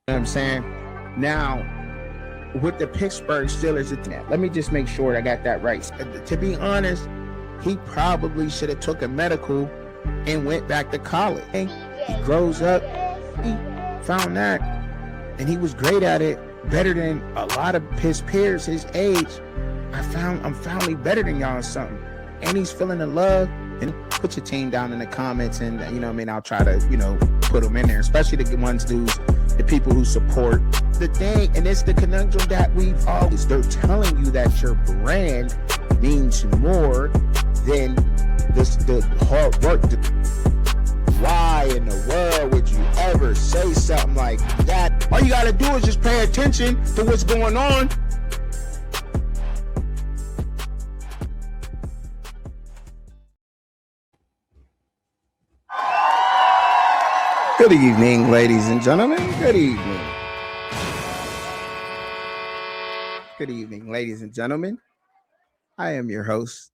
You know what I'm saying? Now, with the Pittsburgh Steelers, let me just make sure I got that right. To be honest, he probably should have took a medical and went back to college. He grows up, he found that, and he was great at it, better than a lot of his peers his age. I'm finally better than y'all or something. And he's feeling the love. And put your team down in the comments, and you know what I mean, I'll try to, you know, put them in there, especially the ones the people who support the thing. And it's the conundrum that we've always, they're telling you that your brand means more than the hard work. Why in the world would you ever say something like that? All you gotta do is just pay attention to what's going on. Good evening, ladies and gentlemen. Good evening. Good evening, ladies and gentlemen. I am your host,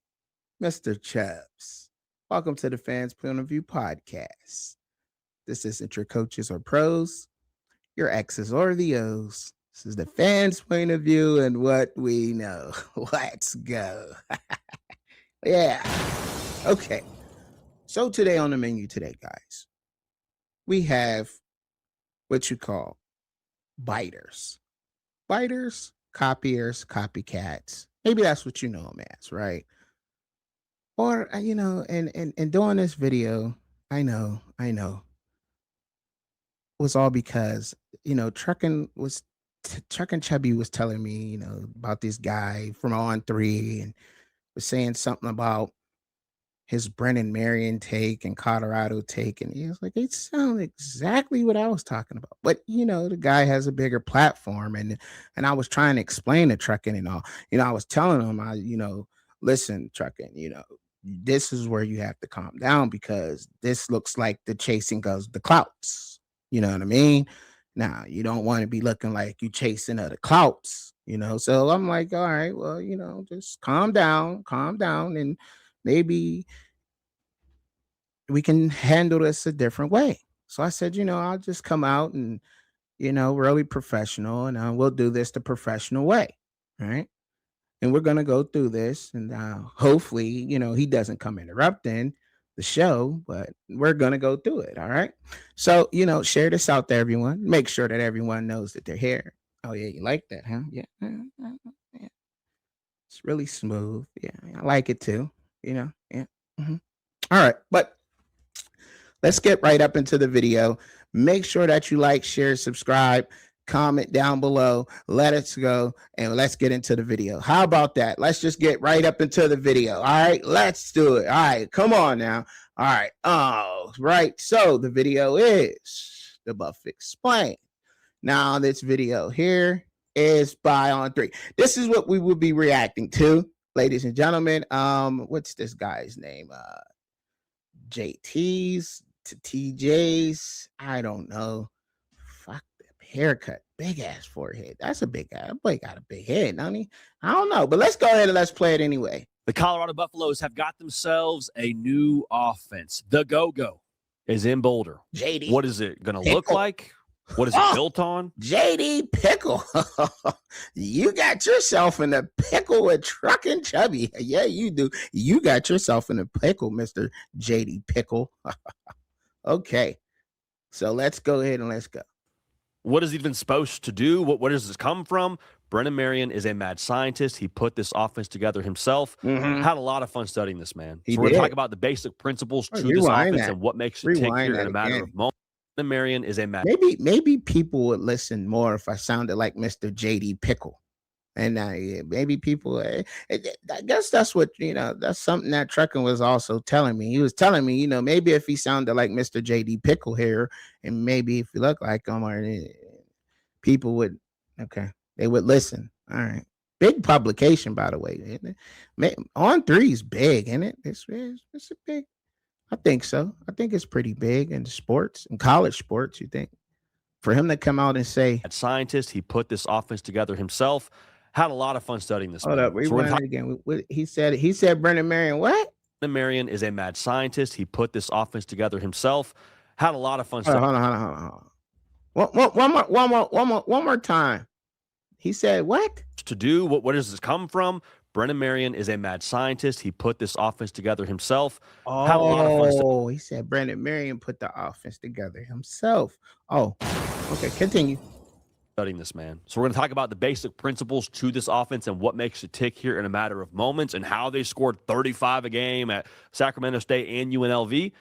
Mr. Chubbz. Welcome to the Fans Point of View podcast. This isn't your coaches or pros, your X's or the O's. This is the fans' point of view and what we know. Let's go. Yeah. Okay. So today on the menu today, guys, we have what you call biters. Biters, copiers, copycats. Maybe that's what you know them as, right? Or, you know, and doing this video, I know, was all because, you know, TruckinChubbzy was telling me, you know, about this guy from on3 and was saying something about his Brennan Marion take and Colorado take, and he was like, it sounds exactly what I was talking about. But you know, the guy has a bigger platform, and I was trying to explain to Truckin and all. You know, I was telling him, listen, Truckin, you know, this is where you have to calm down because this looks like the chasing goes the clouts. You know what I mean? Now you don't want to be looking like you chasing other clouts, you know. So I'm like, all right, well, you know, just calm down, and maybe we can handle this a different way. So I said, you know, I'll just come out and, you know, really professional, and we'll do this the professional way. Right. And we're going to go through this, and hopefully, you know, he doesn't come interrupting the show, but we're going to go through it. All right. So, you know, share this out to everyone. Make sure that everyone knows that they're here. Oh, yeah. You like that, huh? Yeah. Yeah. It's really smooth. Yeah. I like it too. You know, yeah. Mm-hmm. All right, but let's get right up into the video. Make sure that you like, share, subscribe, comment down below. Let us go, and let's get into the video. How about that? Let's just get right up into the video. All right, let's do it. All right, come on now. All right. Oh, right. So the video is the Buff Explained. Now this video here is by on3. This is what we will be reacting to. Ladies and gentlemen, what's this guy's name? JT's to TJ's. I don't know. Fuck the haircut. Big ass forehead. That's a big guy. That boy got a big head, don't he? I don't know. But let's go ahead and let's play it anyway. The Colorado Buffaloes have got themselves a new offense. The Go-Go is in Boulder. JD. What is it going to look like? What is it built on? JD Pickle. You got yourself in a pickle with TruckinChubbzy. Yeah, you do. You got yourself in a pickle, Mr. JD Pickle. Okay. So let's go ahead and let's go. What is it even supposed to do? Where does this come from? Brennan Marion is a mad scientist. He put this offense together himself. Had a lot of fun studying this, man. So we're going to talk about the basic principles to this offense and what makes it tick here in a matter of moments. Marion is a mad. Maybe people would listen more if I sounded like Mr. JD Pickle. And maybe people, I guess that's what, you know, that's something that Truckin was also telling me. He was telling me, you know, maybe if he sounded like Mr. JD Pickle here, and maybe if you look like him, or people would, okay, they would listen. All right. Big publication, by the way. On3 is big, isn't it? It's a big. I think so. I think it's pretty big in sports, in college sports, you think? For him to come out and say... A scientist, he put this offense together himself. Had a lot of fun studying this. Hold up, rewind it again. He said Brennan Marion what? Brennan Marion is a mad scientist. He put this offense together himself. Had a lot of fun studying. Hold on. One more time. He said what? To do what does this come from? Brennan Marion is a mad scientist. He put this offense together himself. Had a lot of fun. He said Brennan Marion put the offense together himself. Oh, okay. Continue. Studying this man. So we're going to talk about the basic principles to this offense and what makes it tick here in a matter of moments and how they scored 35 a game at Sacramento State and UNLV.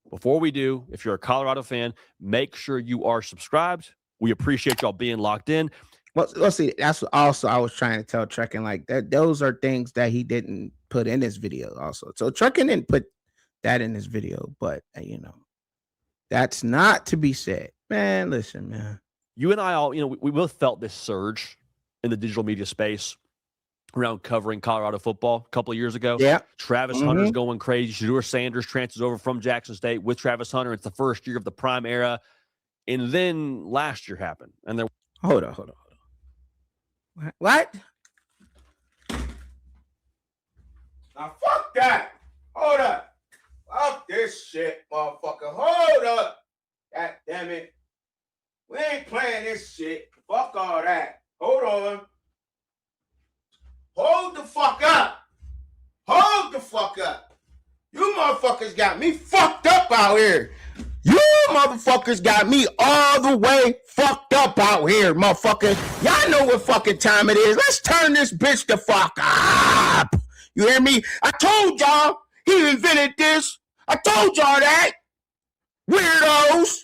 Before we do, if you're a Colorado fan, make sure you are subscribed. We appreciate y'all being locked in. Well, let's see. That's also I was trying to tell Truckin like that. Those are things that he didn't put in his video. Also, so Truckin didn't put that in his video, but that's not to be said, man. Listen, man. You and I all, we both felt this surge in the digital media space around covering Colorado football a couple of years ago. Yeah, Travis Hunter's going crazy. Shedeur Sanders transfers over from Jackson State with Travis Hunter. It's the first year of the prime era, and then last year happened, and there. Hold on. What? Now fuck that. Hold up. Fuck this shit, motherfucker. Hold up. God damn it. We ain't playing this shit. Fuck all that. Hold on. Hold the fuck up. Hold the fuck up. You motherfuckers got me fucked up out here. You motherfuckers got me all the way fucked up out here, motherfucker. Y'all know what fucking time it is. Let's turn this bitch the fuck up. You hear me? I told y'all he invented this. I told y'all that. Weirdos.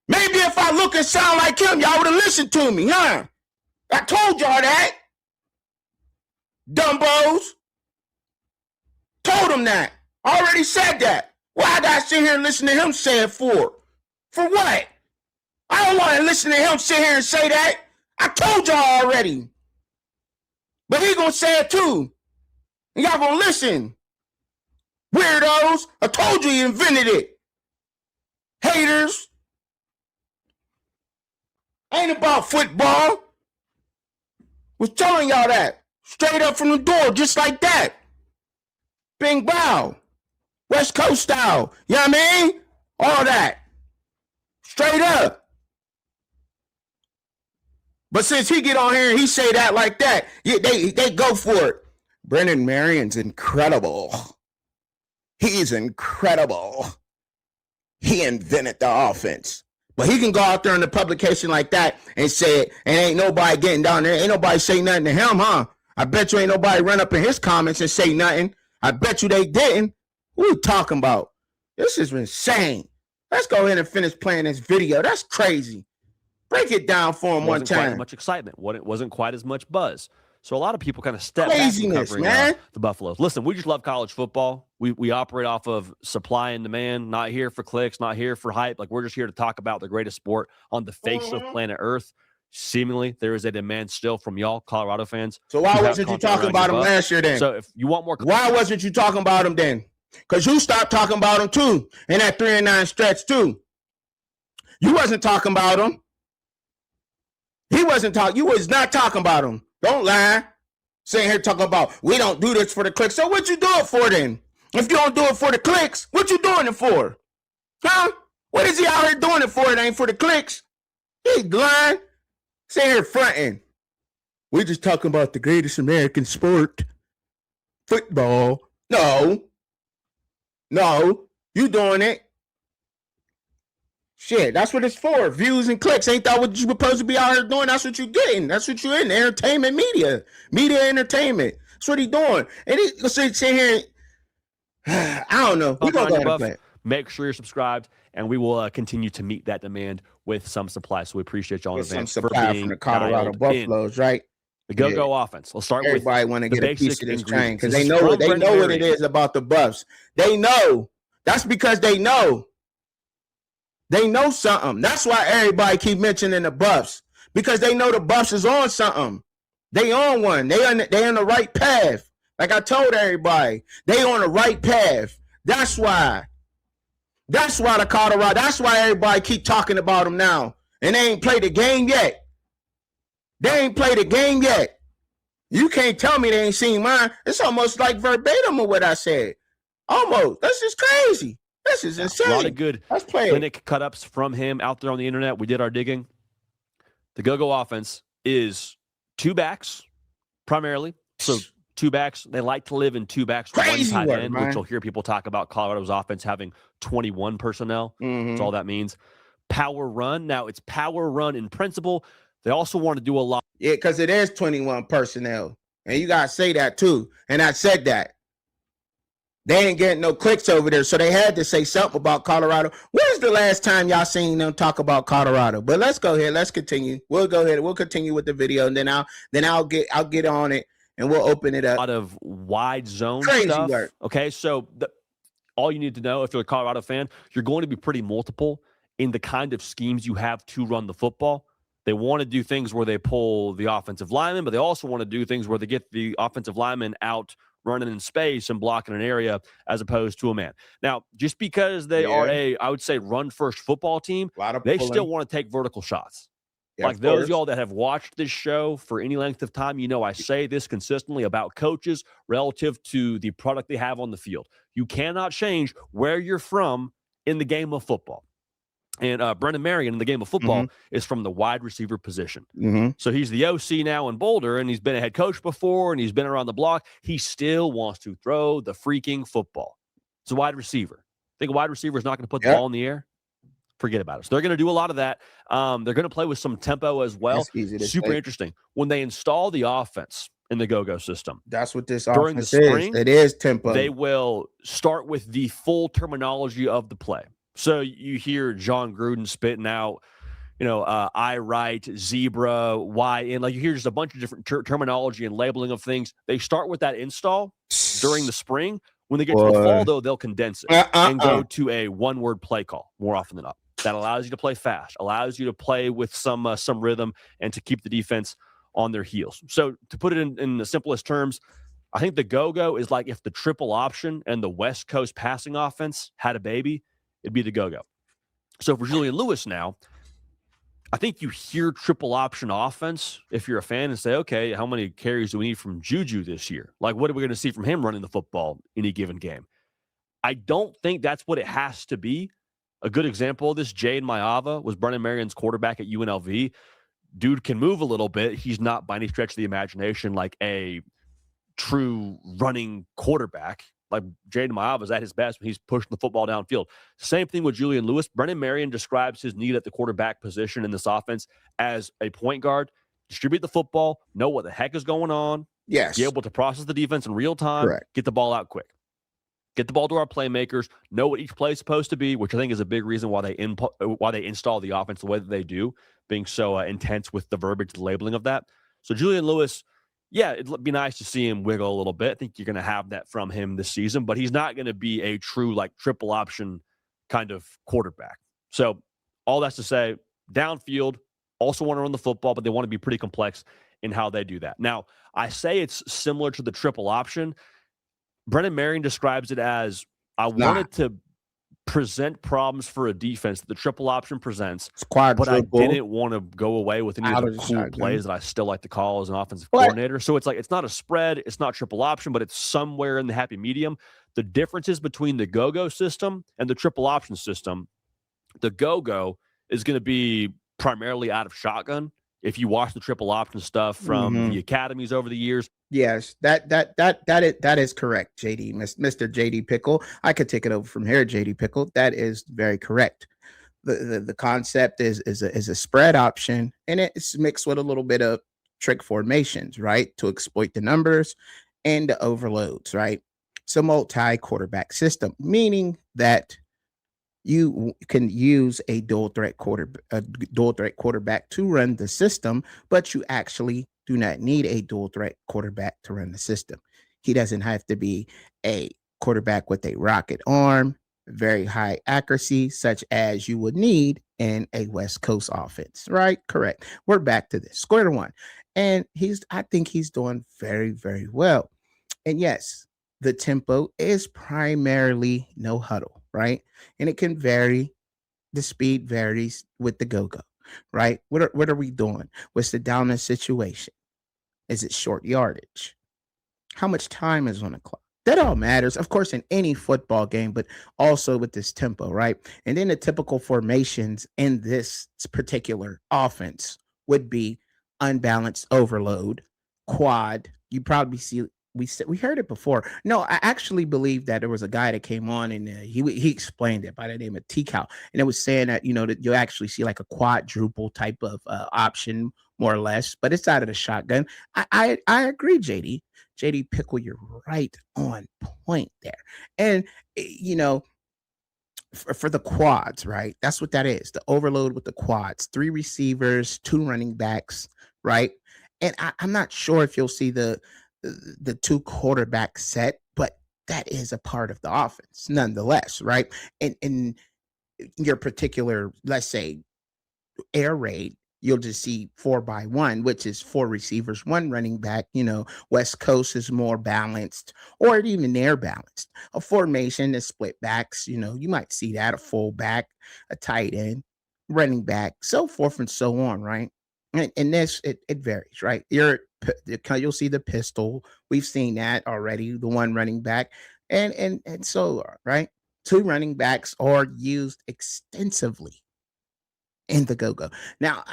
Maybe if I look and sound like him, y'all would have listened to me, huh? I told y'all that. Dumbos. Told them that. I already said that. Why I gotta sit here and listen to him say it for? For what? I don't want to listen to him sit here and say that. I told y'all already. But he gonna say it too. And y'all gonna listen. Weirdos. I told you he invented it. Haters. Ain't about football. Was telling y'all that. Straight up from the door, just like that. Bing bow. West Coast style. You know what I mean? All that. Straight up. But since he get on here and he say that like that, they go for it. Brennan Marion's incredible. He's incredible. He invented the offense. But he can go out there in the publication like that and say it, and ain't nobody getting down there. Ain't nobody say nothing to him, huh? I bet you ain't nobody run up in his comments and say nothing. I bet you they didn't. What are you talking about? This is insane. Let's go ahead and finish playing this video. That's crazy. Break it down for him one time. Quite as much excitement. It wasn't quite as much buzz. So a lot of people kind of step back from covering the Buffaloes. Listen, we just love college football. We operate off of supply and demand, not here for clicks, not here for hype. Like, we're just here to talk about the greatest sport on the face of planet Earth. Seemingly, there is a demand still from y'all, Colorado fans. So why wasn't you talking about him last year then? So if you want more, why wasn't you talking about him then? Because you stopped talking about him too in that 3-9 stretch too. You wasn't talking about him. You was not talking about him. Don't lie. Sitting here talking about we don't do this for the clicks. So what you do it for then? If you don't do it for the clicks, what you doing it for? Huh? What is he out here doing it for? It ain't for the clicks. He's lying. Sitting here fronting. We just talking about the greatest American sport. Football. No, you doing it. Shit, that's what it's for. Views and clicks. Ain't that what you supposed to be out here doing? That's what you getting. That's what you're in. Entertainment media. Media entertainment. That's what he doing. And he sit here and, I don't know. We gonna go ahead and play. Make sure you're subscribed, and we will continue to meet that demand with some supply. So we appreciate y'all in advance some supply from the Colorado Buffaloes, right? The go offense. Let's start with everybody want to get a piece of this train because they know what it is about the Buffs. They know. That's because they know. They know something. That's why everybody keep mentioning the Buffs, because they know the Buffs is on something. They on one. They on the right path. Like I told everybody, they on the right path. That's why. That's why the Colorado. That's why everybody keep talking about them now, and they ain't played the game yet. They ain't played the game yet. You can't tell me they ain't seen mine. It's almost like verbatim of what I said. Almost. That's just crazy. This is insane. A lot of good clinic cut-ups from him out there on the internet. We did our digging. The go-go offense is 2 backs primarily. So 2 backs. They like to live in 2 backs, Crazy 1 tight work, end, man. which you'll hear people talk about Colorado's offense having 21 personnel. That's all that means. Power run. Now, it's power run in principle. They also want to do a lot. Yeah, because it is 21 personnel. And you got to say that, too. And I said that. They ain't getting no clicks over there, so they had to say something about Colorado. When's the last time y'all seen them talk about Colorado? But let's go ahead. Let's continue. We'll go ahead. We'll continue with the video, and then I'll get on it, and we'll open it up. A lot of wide zone stuff. Work. Okay, so all you need to know if you're a Colorado fan, you're going to be pretty multiple in the kind of schemes you have to run the football. They want to do things where they pull the offensive lineman, but they also want to do things where they get the offensive lineman out running in space and blocking an area as opposed to a man. Now, just because they are I would say, run-first football team, they still want to take vertical shots. Yeah, like those of y'all that have watched this show for any length of time, you know I say this consistently about coaches relative to the product they have on the field. You cannot change where you're from in the game of football. And Brennan Marion in the game of football is from the wide receiver position. So he's the OC now in Boulder, and he's been a head coach before, and he's been around the block. He still wants to throw the freaking football. It's a wide receiver. Think a wide receiver is not going to put the ball in the air? Forget about it. So they're going to do a lot of that. They're going to play with some tempo as well. Super interesting. When they install the offense in the go-go system. That's what this during offense the spring, is. It is tempo. They will start with the full terminology of the play. So you hear John Gruden spitting out, I right, zebra, Y in. Like you hear just a bunch of different terminology and labeling of things. They start with that install during the spring. When they get to the fall, though, they'll condense it and go to a one-word play call more often than not. That allows you to play fast, allows you to play with some rhythm and to keep the defense on their heels. So to put it in the simplest terms, I think the go-go is like if the triple option and the West Coast passing offense had a baby, it'd be the go-go. So for Julian Lewis now, I think you hear triple option offense if you're a fan and say, okay, how many carries do we need from Juju this year? Like, what are we going to see from him running the football in any given game? I don't think that's what it has to be. A good example of this, Jade Mayava was Brennan Marion's quarterback at UNLV. Dude can move a little bit. He's not by any stretch of the imagination like a true running quarterback. Like Jaden Mayava is at his best when he's pushing the football downfield. Same thing with Julian Lewis. Brennan Marion describes his need at the quarterback position in this offense as a point guard. Distribute the football, know what the heck is going on. Yes. Be able to process the defense in real time. Correct. Get the ball out quick. Get the ball to our playmakers. Know what each play is supposed to be, which I think is a big reason why they install the offense the way that they do, being so intense with the verbiage, the labeling of that. So Julian Lewis, yeah, it'd be nice to see him wiggle a little bit. I think you're going to have that from him this season, but he's not going to be a true like triple option kind of quarterback. So all that's to say, downfield, also want to run the football, but they want to be pretty complex in how they do that. Now, I say it's similar to the triple option. Brennan Marion describes it as I wanted to present problems for a defense that the triple option presents, but I didn't want to go away with any of the cool plays that I still like to call as an offensive coordinator. So it's like it's not a spread, it's not triple option, but it's somewhere in the happy medium. The differences between the go-go system and the triple option system, the go-go is going to be primarily out of shotgun. If you watch the triple option stuff from the academies over the years. Yes, that is correct, JD, Mr. JD Pickle. I could take it over from here, JD Pickle. That is very correct. The concept is a spread option, and it's mixed with a little bit of trick formations, right, to exploit the numbers and the overloads, right? It's a multi-quarterback system, meaning that you can use a dual threat quarterback to run the system, but you actually do not need a dual threat quarterback to run the system. He doesn't have to be a quarterback with a rocket arm, very high accuracy, such as you would need in a West Coast offense, right? Correct. We're back to this square one. And I think he's doing very, very well. And yes, the tempo is primarily no huddle, right? And it can vary. The speed varies with the go-go, right? What are we doing? What's the dominant situation? Is it short yardage? How much time is on the clock? That all matters, of course, in any football game, but also with this tempo, right? And then the typical formations in this particular offense would be unbalanced overload, quad. You probably see we heard it before. No, I actually believe that there was a guy that came on and he explained it by the name of T-Cal, and it was saying that that you actually see like a quadruple type of option, more or less, but it's out of the shotgun. I agree, JD Pickle, you're right on point there. And for the quads, right? That's what that is. The overload with the quads, 3 receivers, 2 running backs, right? And I'm not sure if you'll see the 2 quarterback set, but that is a part of the offense nonetheless, right? And in your particular, let's say, air raid, you'll just see 4-by-1, which is 4 receivers, 1 running back. West Coast is more balanced, or even air balanced. A formation is split backs. You might see that, a fullback, a tight end, running back, so forth and so on, right? And this it varies, right? You'll see the pistol. We've seen that already. The 1 running back, and so on, right? 2 running backs are used extensively in the go-go. Now,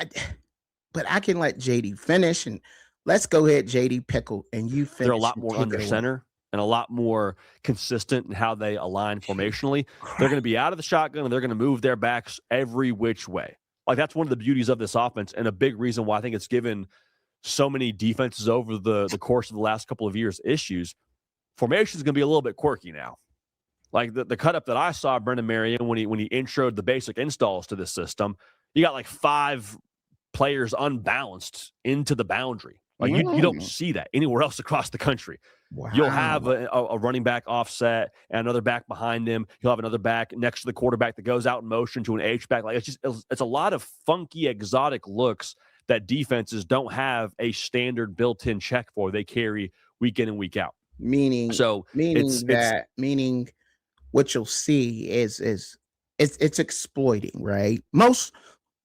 but I can let JD finish, and let's go ahead, JD Pickle, and you finish. They're a lot more under center and a lot more consistent in how they align formationally. They're going to be out of the shotgun, and they're going to move their backs every which way. Like, that's one of the beauties of this offense, and a big reason why I think it's given so many defenses over the course of the last couple of years issues. Formation is going to be a little bit quirky now. Like the cut up that I saw Brendan Marion when he introed the basic installs to this system, you got like 5 players unbalanced into the boundary. Like you don't see that anywhere else across the country. Wow. You'll have a running back offset and another back behind him. You'll have another back next to the quarterback that goes out in motion to an H-back. Like it's a lot of funky, exotic looks that defenses don't have a standard built-in check for. They carry week in and week out. Meaning what you'll see is it's exploiting, right?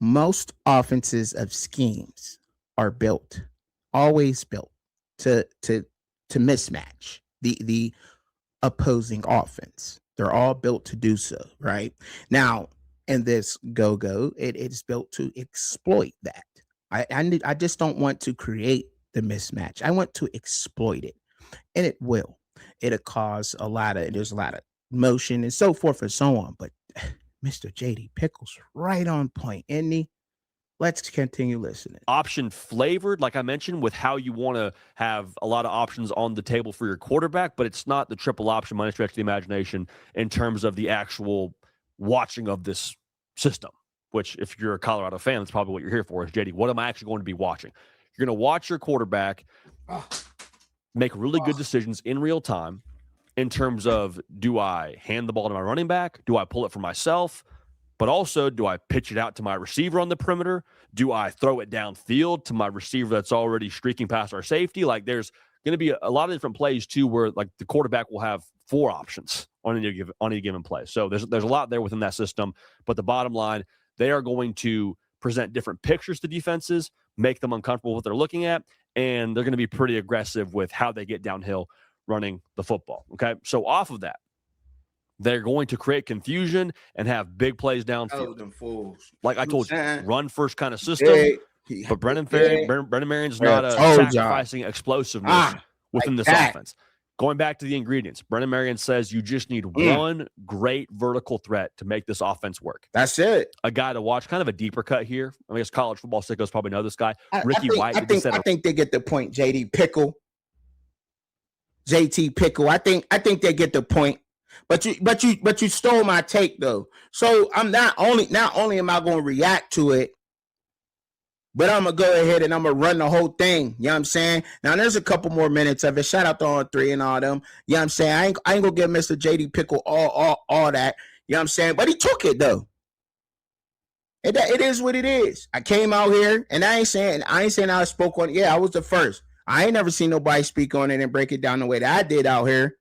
Most offenses of schemes are always built to mismatch the opposing offense. They're all built to do so, right? Now, in this go-go, it's built to exploit that. I just don't want to create the mismatch. I want to exploit it, and it will. It'll cause there's a lot of motion and so forth and so on. But Mr. JD Pickle's right on point, isn't he? Let's continue listening. Option flavored, like I mentioned, with how you want to have a lot of options on the table for your quarterback, but it's not the triple option by any stretch of the imagination in terms of the actual watching of this system, which if you're a Colorado fan, that's probably what you're here for is, JD, what am I actually going to be watching? You're going to watch your quarterback make really good decisions in real time in terms of, do I hand the ball to my running back? Do I pull it for myself? But also, do I pitch it out to my receiver on the perimeter? Do I throw it downfield to my receiver that's already streaking past our safety? Like, there's going to be a lot of different plays, too, where, like, the quarterback will have 4 options on any given play. So there's a lot there within that system. But the bottom line, they are going to present different pictures to defenses, make them uncomfortable with what they're looking at, and they're going to be pretty aggressive with how they get downhill running the football. Okay, so off of that, they're going to create confusion and have big plays downfield. Like I told you, run first kind of system. But Brendan Marion's not sacrificing explosiveness within this offense. Going back to the ingredients, Brendan Marion says you just need one great vertical threat to make this offense work. That's it. A guy to watch, kind of a deeper cut here. I guess college football sickos probably know this guy. Ricky White. I think they get the point. JT Pickle. I think they get the point. But you stole my take though. So I'm not only am I going to react to it, but I'm going to go ahead and I'm going to run the whole thing. You know what I'm saying? Now, there's a couple more minutes of it. Shout out to On3 and all them. You know what I'm saying? I ain't going to give Mr. JD Pickle all that. You know what I'm saying? But he took it, though. It is what it is. I came out here, and I ain't saying I spoke on it. Yeah, I was the first. I ain't never seen nobody speak on it and break it down the way that I did out here.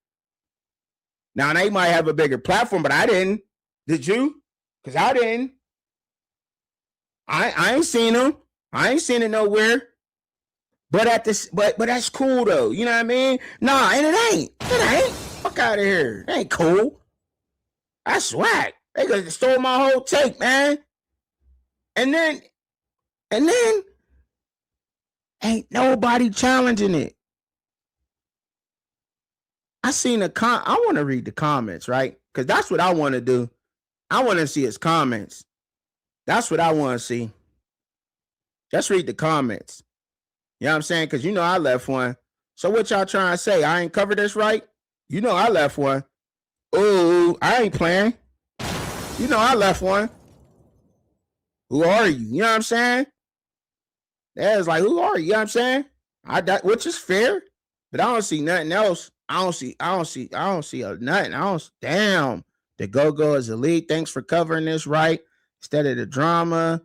Now, they might have a bigger platform, but I didn't. Did you? Because I didn't. I ain't seen them. I ain't seen it nowhere. But but that's cool though. You know what I mean? Nah, and it ain't. Fuck out of here. That ain't cool. That's whack. They could stole my whole take, man. And then ain't nobody challenging it. I seen I want to read the comments, right? Because that's what I want to do. I want to see his comments. That's what I want to see. Just read the comments. You know what I'm saying? Because you know I left one. So what y'all trying to say? I ain't covered this right? You know I left one. Ooh, I ain't playing. You know I left one. Who are you? You know what I'm saying? That's like, who are you? You know what I'm saying? Which is fair, but I don't see nothing else. I don't see nothing. Damn. The go-go is elite. Thanks for covering this right. Instead of the drama.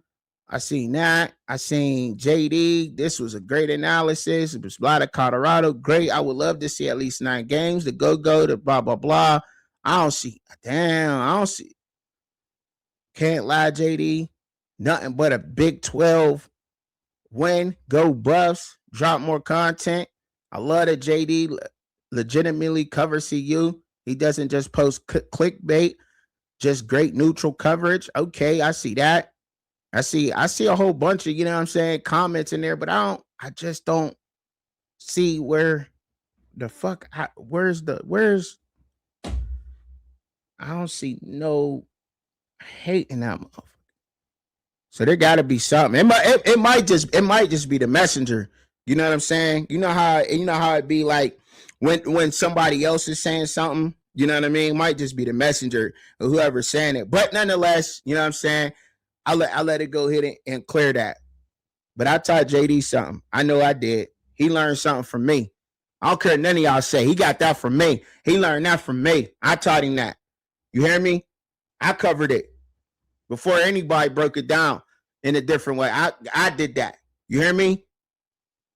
I seen that. I seen JD. This was a great analysis. It was a lot of Colorado. Great. I would love to see at least 9 games. The go-go, the blah, blah, blah. I don't see. Can't lie, JD. Nothing but a Big 12 win. Go Buffs. Drop more content. I love that JD legitimately covers CU. He doesn't just post clickbait. Just great neutral coverage. Okay, I see that. I see a whole bunch of, you know what I'm saying, comments in there, but I just don't see where the fuck, I don't see no hate in that motherfucker. So there gotta be something. It might just be the messenger. You know what I'm saying? You know how it be like when somebody else is saying something, you know what I mean? It might just be the messenger or whoever's saying it. But nonetheless, you know what I'm saying? I let it go ahead and clear that. But I taught JD something. I know I did. He learned something from me. I don't care what none of y'all say. He got that from me. He learned that from me. I taught him that. You hear me? I covered it before anybody broke it down in a different way. I did that. You hear me?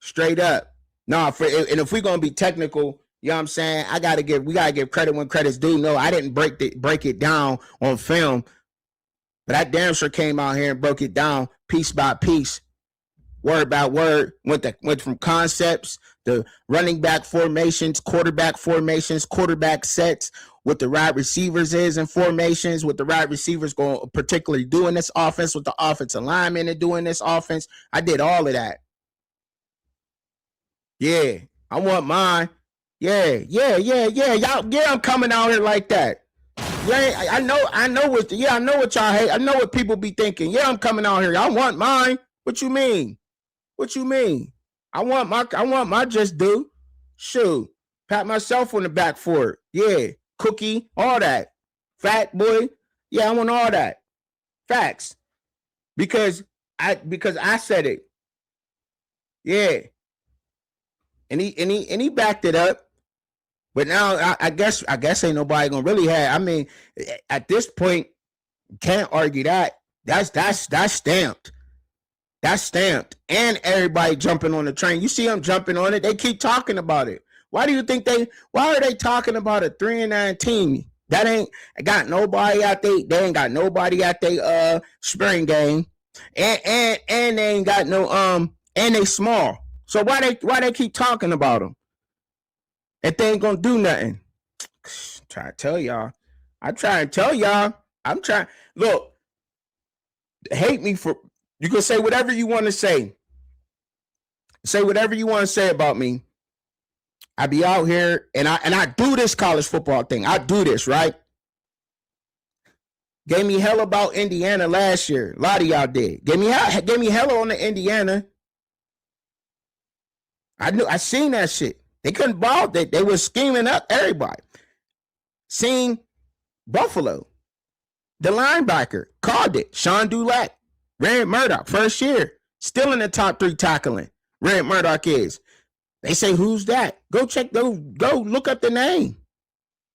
Straight up. No, and if we're gonna be technical, you know what I'm saying? We gotta give credit when credit's due. No, I didn't break it down on film, but I damn sure came out here and broke it down piece by piece, word by word. Went from concepts to running back formations, quarterback sets, what the right receivers is in formations, what the right receivers going particularly doing this offense, what the offensive linemen are doing this offense. I did all of that. Yeah, I want mine. Yeah. Y'all, I'm coming out here like that. Yeah, I know what y'all hate. I know what people be thinking. Yeah, I'm coming out here. I want mine. What you mean? I want my just due. Shoot. Pat myself on the back for it. Yeah. Cookie, all that. Fat boy. Yeah, I want all that. Facts. Because I said it. Yeah. And he backed it up. But now I guess ain't nobody gonna really have. I mean, at this point, can't argue that. That's stamped. That's stamped. And everybody jumping on the train. You see them jumping on it. They keep talking about it. Why are they talking about a 3-9 team? That ain't got nobody out there. They ain't got nobody at their spring game. And they ain't got no and they small. So why they keep talking about them? If they ain't gonna do nothing. I'm trying to tell y'all. Look, hate me for, you can say whatever you want to say. Say whatever you want to say about me. I be out here and I do this college football thing. I do this, right? Gave me hell about Indiana last year. A lot of y'all did. Gave me hell on the Indiana. I seen that shit. They couldn't ball. They were scheming up everybody. Seen Buffalo. The linebacker called it. Sean Dulac. Rand Murdoch, first year. Still in the top 3 tackling. Rand Murdoch is. They say, who's that? Go look up the name.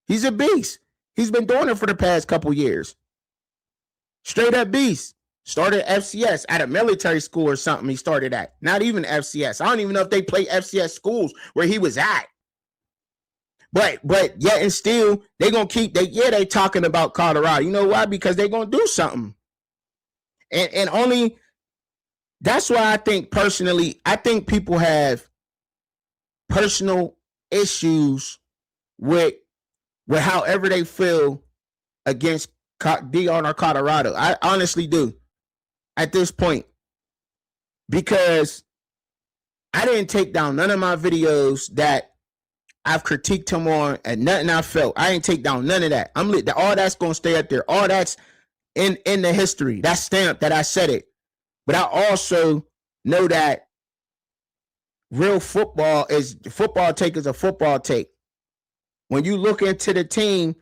He's a beast. He's been doing it for the past couple years. Straight up beast. Started FCS at a military school or something. He started at. Not even FCS. I don't even know if they play FCS schools where he was at. But yet and still, they talking about Colorado. You know why? Because they gonna do something. And only that's why I think personally, people have personal issues with with however they feel against Deion or Colorado. I honestly do at this point, because I didn't take down none of my videos that I've critiqued him on and nothing I felt. I ain't take down none of that. All that's going to stay up there. All that's in the history. That's stamped that I said it. But I also know that real football is a football take. When you look into the team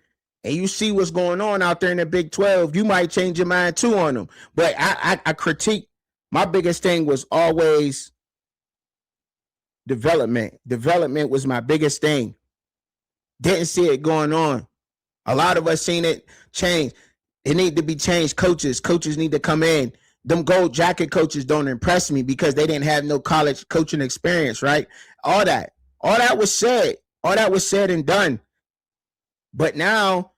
and you see what's going on out there in the Big 12, you might change your mind too on them. But I critique. My biggest thing was always development. Development was my biggest thing. Didn't see it going on. A lot of us seen it change. It need to be changed. Coaches need to come in. Them gold jacket coaches don't impress me because they didn't have no college coaching experience, right? All that was said. All that was said and done. But now,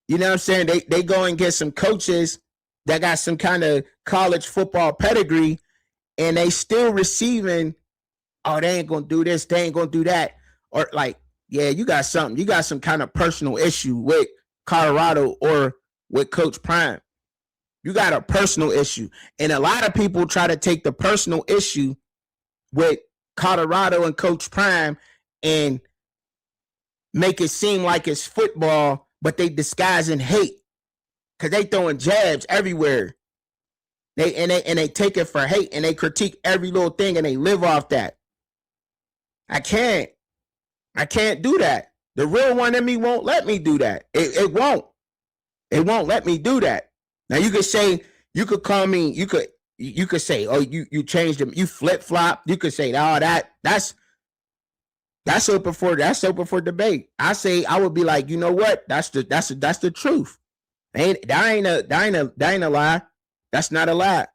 you know what I'm saying? They go and get some coaches that got some kind of college football pedigree, and they still receiving, oh, they ain't going to do this, they ain't going to do that. Or like, yeah, you got something. You got some kind of personal issue with Colorado or with Coach Prime. You got a personal issue. And a lot of people try to take the personal issue with Colorado and Coach Prime and make it seem like it's football, but they disguise in hate because they throwing jabs everywhere. They take it for hate and they critique every little thing and they live off that. I can't do that. The real one in me won't let me do that. It won't let me do that. Now you could say, you could call me, you could say, oh, you changed them, you flip flop. You could say, oh, that's open for debate. I would be like, you know what? That's the truth. That ain't a lie. That's not a lie.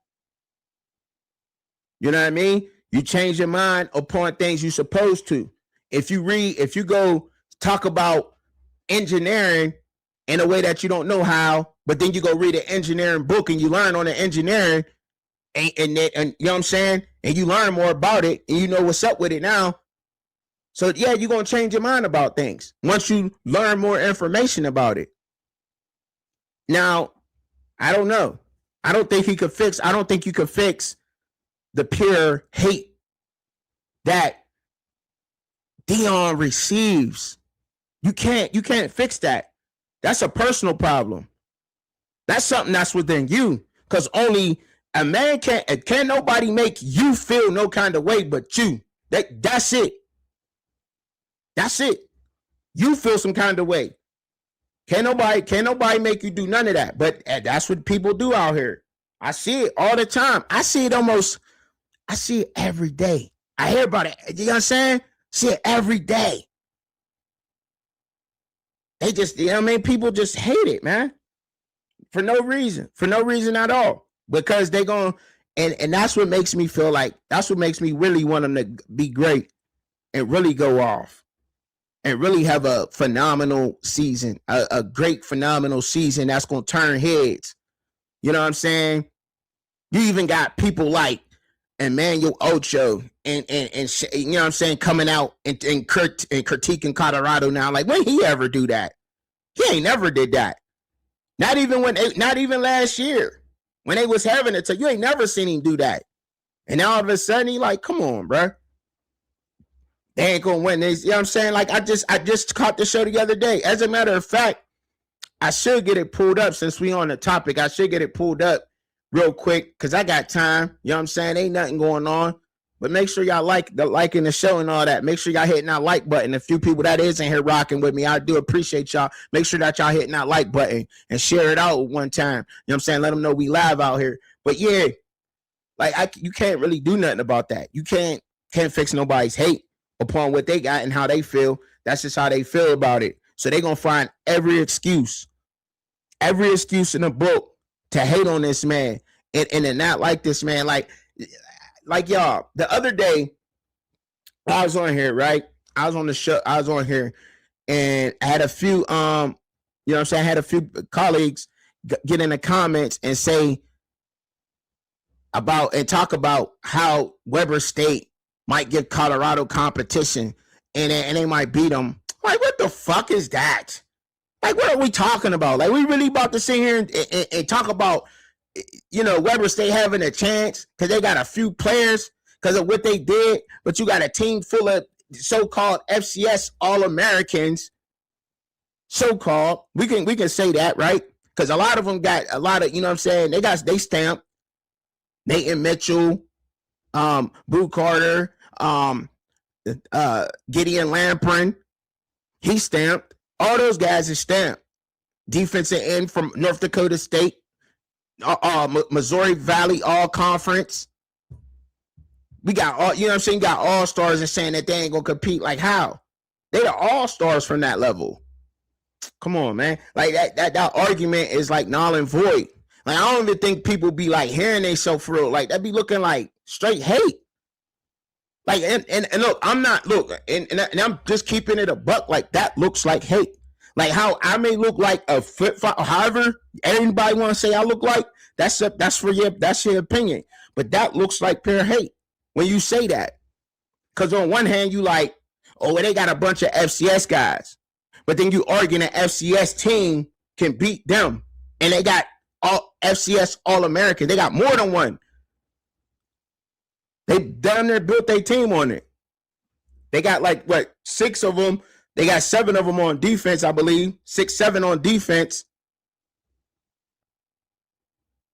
You know what I mean? You change your mind upon things you're supposed to. If you go talk about engineering in a way that you don't know how, but then you go read an engineering book and you learn on the engineering and you know what I'm saying? And you learn more about it and you know what's up with it now. So yeah, you're going to change your mind about things once you learn more information about it. Now, I don't know. I don't think you could fix the pure hate that Deion receives. You can't fix that. That's a personal problem. That's something that's within you. Because only a man can't nobody make you feel no kind of way but you. That's it. That's it. You feel some kind of way. Can't nobody make you do none of that. But that's what people do out here. I see it all the time. I see it every day. I hear about it. You know what I'm saying? See it every day. They just, you know what I mean? People just hate it, man. For no reason at all. Because they going, and that's what makes me feel like, that's what makes me really want them to be great and really go off and really have a phenomenal season, a great, phenomenal season that's going to turn heads. You know what I'm saying? You even got people like Emmanuel Ocho and you know what I'm saying, coming out and critiquing Colorado now. Like, when he ever do that? He ain't never did that. Not even last year when they was having it. So you ain't never seen him do that. And now all of a sudden he like, come on, bro. They ain't gonna win this. You know what I'm saying? Like, I just caught the show the other day. As a matter of fact, I should get it pulled up since we on the topic. I should get it pulled up real quick because I got time. You know what I'm saying? Ain't nothing going on. But make sure y'all liking the show and all that. Make sure y'all hitting that like button. A few people that is in here rocking with me, I do appreciate y'all. Make sure that y'all hitting that like button and share it out one time. You know what I'm saying? Let them know we live out here. But yeah, like you can't really do nothing about that. You can't fix nobody's hate upon what they got and how they feel. That's just how they feel about it. So they're going to find every excuse in the book to hate on this man and to not like this man. Like y'all, the other day I was on here, right? I was on the show. I was on here and I had a few, you know what I'm saying? I had a few colleagues get in the comments and say about and talk about how Weber State might give Colorado competition and they might beat them. Like, what the fuck is that? Like, what are we talking about? Like, we really about to sit here and talk about, Weber State having a chance because they got a few players because of what they did, but you got a team full of so-called FCS All-Americans. So-called, we can say that, right? Because a lot of them got a lot of, you know what I'm saying? They stamped Nathan Mitchell, Boo Carter, Gideon Lamprin. He stamped. All those guys are stamped. Defensive end from North Dakota State, Missouri Valley All Conference. We got all, you know what I'm saying? Got all stars and saying that they ain't gonna compete. Like, how? They the all stars from that level. Come on, man. Like that argument is like null and void. Like, I don't even think people be like hearing they so for real. Like, that be looking like straight hate. Like, and look, I'm not, and I'm just keeping it a buck. Like, that looks like hate. Like, how I may look like a flip-flop, however everybody want to say I look like, that's your opinion. But that looks like pure hate when you say that. Because on one hand, you like, oh, they got a bunch of FCS guys. But then you arguing an FCS team can beat them. And they got all FCS All-American. They got more than one. They down there built their team on it. They got like, 6 of them. They got 7 of them on defense, I believe. 6, 7 on defense.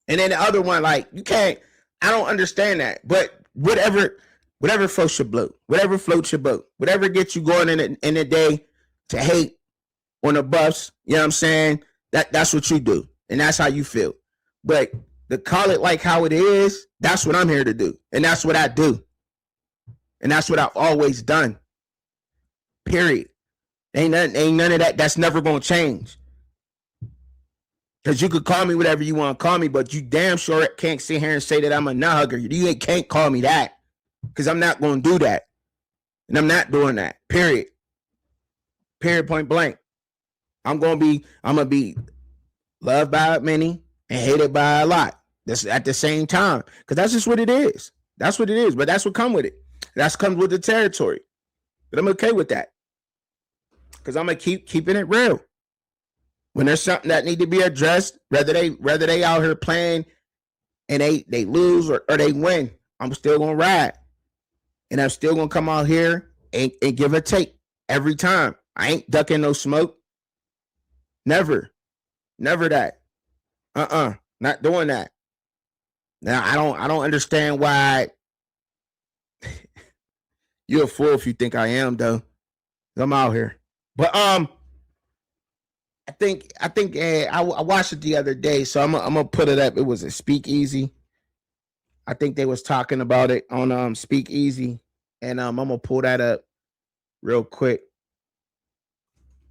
And then the other one, like, you can't, I don't understand that. But whatever floats your boat. Whatever floats your boat. Whatever gets you going in the day to hate on the Buffs, you know what I'm saying? That's what you do. And that's how you feel. But to call it like how it is, that's what I'm here to do. And that's what I do. And that's what I've always done. Period. Ain't none of that. That's never going to change. Because you could call me whatever you want to call me, but you damn sure can't sit here and say that I'm a nut hugger. You can't call me that. Because I'm not going to do that. And I'm not doing that. Period. Period, point blank. I'm going to be loved by many and hated by a lot. That's at the same time. Because that's just what it is. That's what it is. But that's what comes with it. That comes with the territory. But I'm okay with that. Because I'm going to keeping it real. When there's something that need to be addressed, whether they out here playing and they lose or they win, I'm still going to ride. And I'm still going to come out here and give a take every time. I ain't ducking no smoke. Never. Never that. Not doing that. Now, I don't understand why you're a fool if you think I am, though. I'm out here. But I think I watched it the other day, so I'm gonna put it up. It was a Speakeasy. I think they was talking about it on Speakeasy, and I'm gonna pull that up real quick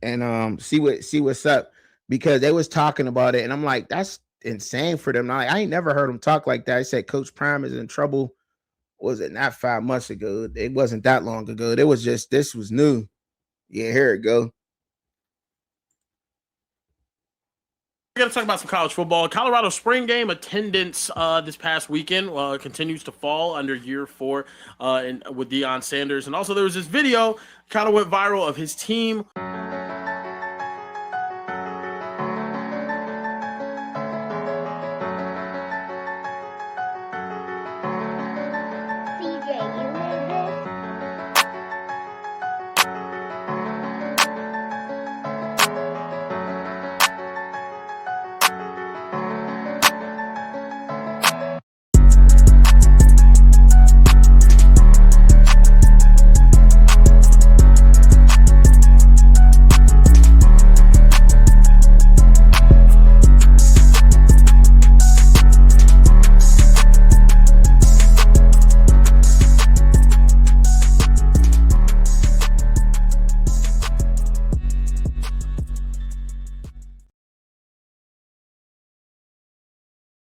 and see what's up, because they was talking about it, and I'm like, that's insane for them. I ain't never heard them talk like that. I said Coach Prime is in trouble. Was it not 5 months ago? It wasn't that long ago. It was just, this was new. Yeah, here it go. We're going to talk about some college football. Colorado spring game attendance this past weekend continues to fall under year 4 with Deion Sanders. And also there was this video kind of went viral of his team